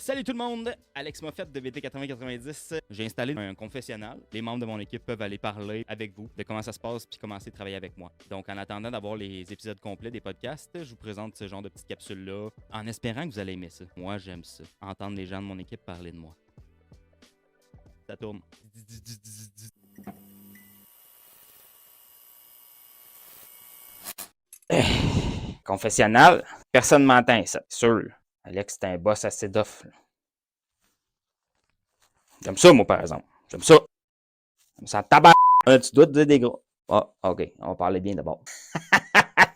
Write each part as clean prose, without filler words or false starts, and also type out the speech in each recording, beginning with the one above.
Salut tout le monde, Alex Moffett de VT8090. J'ai installé un confessionnal. Les membres de mon équipe peuvent aller parler avec vous de comment ça se passe puis commencer à travailler avec moi. Donc en attendant d'avoir les épisodes complets des podcasts, je vous présente ce genre de petites capsules-là en espérant que vous allez aimer ça. Moi, j'aime ça. Entendre les gens de mon équipe parler de moi. Ça tourne. Confessionnal, personne m'entend ça, c'est sûr. Alex, c'est un boss assez doff. J'aime ça, moi, par exemple. J'aime ça. J'aime ça tabac. Tu dois te dire des gros. Ah, ok. On va parler bien d'abord.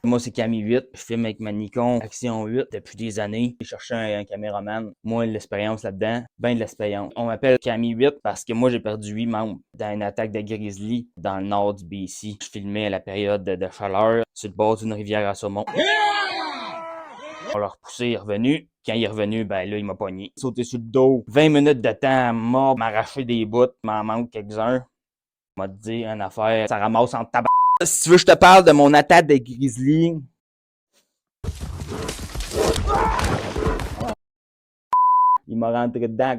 Moi, c'est Camille 8. Je filme avec ma Nikon Action 8 depuis des années. J'ai cherché un caméraman. Moi, l'expérience là-dedans, ben de l'expérience. On m'appelle Camille 8 parce que moi, j'ai perdu 8 membres dans une attaque de grizzly dans le nord du BC. Je filmais à la période de chaleur sur le bord d'une rivière à saumon. On l'a repoussé, il est revenu. Quand il est revenu, ben là, il m'a pogné. Sauté sur le dos. 20 minutes de temps, mort, m'arracher des bouts, m'en manque quelques-uns. M'a dit une affaire, ça ramasse en tabac. Si tu veux, je te parle de mon attaque de grizzly. Il m'a rentré dedans.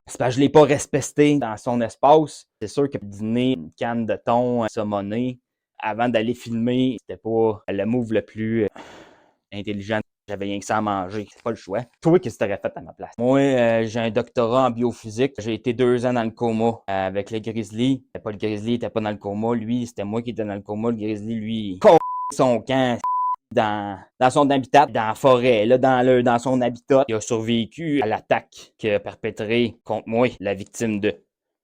C'est parce que je l'ai pas respecté dans son espace. C'est sûr que dîner une canne de thon saumonée avant d'aller filmer, c'était pas le move le plus intelligent. J'avais rien que ça à manger, c'est pas le choix. Toi, qu'est-ce que t'aurais fait à ma place? Moi, j'ai un doctorat en biophysique. J'ai été 2 ans dans le coma avec le grizzly. Pas le grizzly, il était pas dans le coma. Lui, c'était moi qui étais dans le coma. Le grizzly, lui, son camp dans son habitat, dans la forêt, là, dans son habitat. Il a survécu à l'attaque qu'a perpétrée contre moi, la victime de.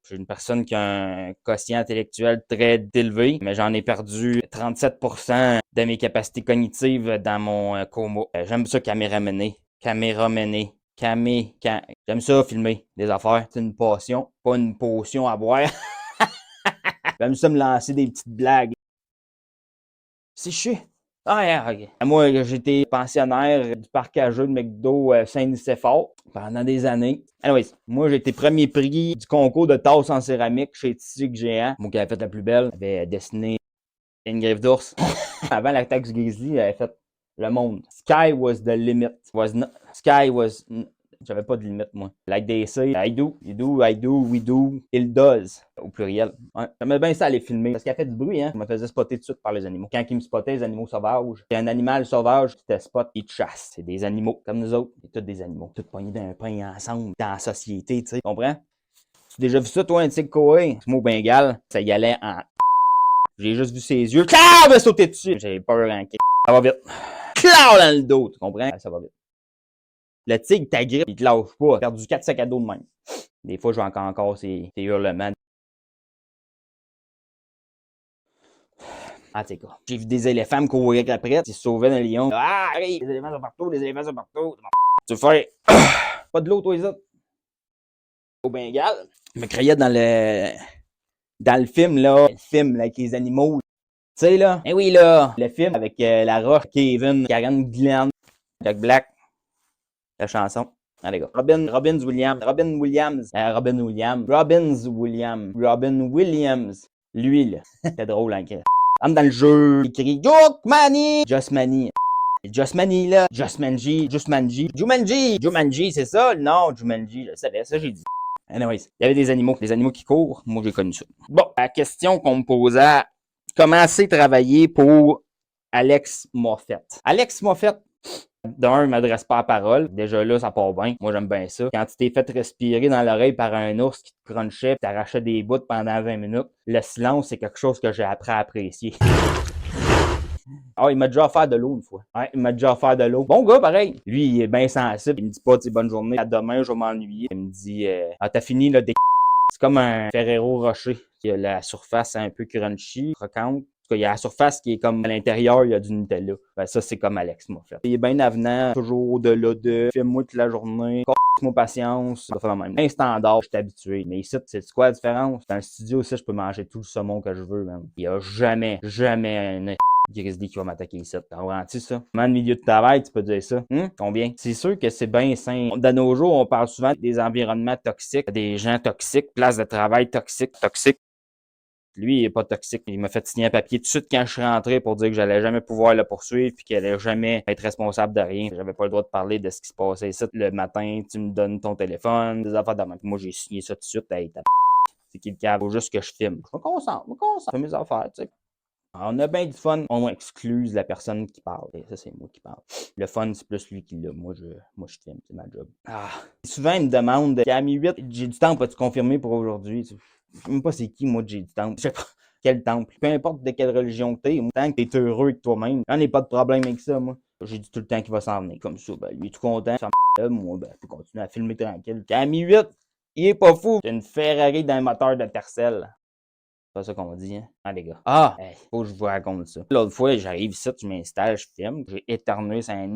Je suis une personne qui a un quotient intellectuel très élevé, mais j'en ai perdu 37% de mes capacités cognitives dans mon coma. J'aime ça caméra-mener. J'aime ça filmer des affaires. C'est une passion, pas une potion à boire. J'aime ça me lancer des petites blagues. C'est chiant. Ah, yeah, ok. Moi, j'étais pensionnaire du parc à jeux de McDo Saint-Nicéphore pendant des années. Anyways, moi, j'ai été premier prix du concours de tasse en céramique chez Tissuc Géant. Moi qui avait fait la plus belle, j'avais dessiné une griffe d'ours. Avant l'attaque du grizzly, j'avais fait le monde. Sky was the limit. J'avais pas de limite, moi. Like they say, I do, you do, I do, we do, il does, au pluriel. Ouais. J'aimais bien ça aller filmer, parce qu'elle fait du bruit, hein. Je me faisais spotter tout de suite par les animaux. Quand ils me spottaient, les animaux sauvages, c'est un animal sauvage qui te spot, il te chasse. C'est des animaux, comme nous autres. C'est tous des animaux. Tous pognés d'un pain ensemble, dans la société, tu sais. Comprends? Tu as déjà vu ça, toi, un tigre coé? Ce mot bengal, ça y allait en... J'ai juste vu ses yeux. Claude va sauter dessus. J'ai peur en kick. Ça va vite. Claude dans le dos, tu comprends? Ça va vite. Le tigre t'agrippe, il te lâche pas. J'ai perdu 4 sacs à dos de même. Des fois, je vois encore ces hurlements. En tout cas, j'ai vu des éléphants me courir après, ils se sauvaient d'un lion. Ah, arrive, les éléphants sont partout, les éléphants sont partout. Tu fais pas de l'eau, toi, les autres. Au Bengale, je me criais dans le film, là. Le film, là, avec les animaux. Tu sais, là. Eh oui, là. Le film avec La Roche, Kevin, Karen Glenn, Jack Black. La chanson. Allez, gars. Robin Williams. Lui, là. C'était drôle, hein. Entre dans le jeu. Il crie Justmani, là. Jumanji, c'est ça? Non, Jumanji, je savais, ça, j'ai dit. Anyways, il y avait des animaux qui courent. Moi, j'ai connu ça. Bon, la question qu'on me posait, comment c'est travailler pour Alex Moffett? Alex Moffett, d'un, il m'adresse pas la parole. Déjà là, ça part bien. Moi, j'aime bien ça. Quand tu t'es fait respirer dans l'oreille par un ours qui te crunchait et t'arrachait des bouts pendant 20 minutes, le silence, c'est quelque chose que j'ai appris à apprécier. Ah, il m'a déjà offert de l'eau une fois. Ouais, il m'a déjà offert de l'eau. Bon gars, pareil. Lui, il est bien sensible. Il me dit pas, tu sais, bonne journée. À demain, je vais m'ennuyer. Il me dit, ah, t'as fini, là, C'est comme un Ferrero Rocher. Il a la surface un peu crunchy, croquante. En tout cas, il y a la surface qui est comme à l'intérieur, il y a du Nutella. Ben, ça, c'est comme Alex m'a fait. Il est bien avenant, toujours au-delà de fais-moi toute la journée, casse-moi patience. Ça va faire la même. Un standard, je suis habitué. Mais ici, c'est quoi la différence? Dans le studio, aussi, je peux manger tout le saumon que je veux, même. Il y a jamais un grizzly qui va m'attaquer ici. T'as ressenti ça? Dans le milieu de travail, tu peux dire ça. Combien? C'est sûr que c'est bien simple. De nos jours, on parle souvent des environnements toxiques, des gens toxiques, place de travail toxique. Lui, il est pas toxique. Il m'a fait signer un papier tout de suite quand je suis rentré pour dire que j'allais jamais pouvoir le poursuivre puis qu'il allait jamais être responsable de rien. J'avais pas le droit de parler de ce qui se passait ici. Le matin, tu me donnes ton téléphone, des affaires de même. Moi, j'ai signé ça tout de suite. Hey, c'est qui le câble? Faut juste que je filme. Je me concentre. Je fais mes affaires, tu sais. On a bien du fun. On excluse la personne qui parle. Et ça, c'est moi qui parle. Le fun, c'est plus lui qui l'a. Moi, je filme. C'est ma job. Souvent, ils me demandent, Camille 8, j'ai du temps, peux-tu confirmer pour aujourd'hui? Je sais même pas c'est qui, moi, j'ai du temps. Je sais pas quel temple. Peu importe de quelle religion que t'es, tant que t'es heureux avec toi-même, j'en ai pas de problème avec ça, moi. J'ai dit tout le temps qu'il va s'en venir. Comme ça, ben, lui est tout content. Moi, ben, faut continuer à filmer tranquille. Camille 8, il est pas fou. C'est une Ferrari d'un moteur de Tercel. C'est pas ça qu'on dit, hein? Ah, les gars. Hey, faut que je vous raconte ça. L'autre fois, j'arrive ici, je m'installe, je filme. J'ai éternué, c'est un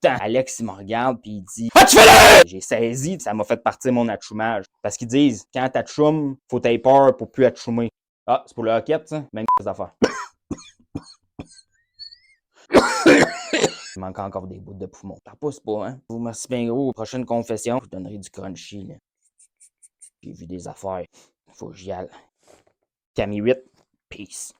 Alex, il me regarde, puis il dit « Ah, tu fais là! » J'ai saisi, ça m'a fait partir mon atchoumage. Parce qu'ils disent, quand t'atchoumes, faut t'aies peur pour plus atchoumer. C'est pour le hockey, ça? Même affaires. Il manque encore des bouts de poumon. T'en pousse pas, hein? Vous merci bien gros. Prochaine confession, je vous donnerai du crunchy, là. J'ai vu des affaires. Faut que j'y aille. Camille 8, peace.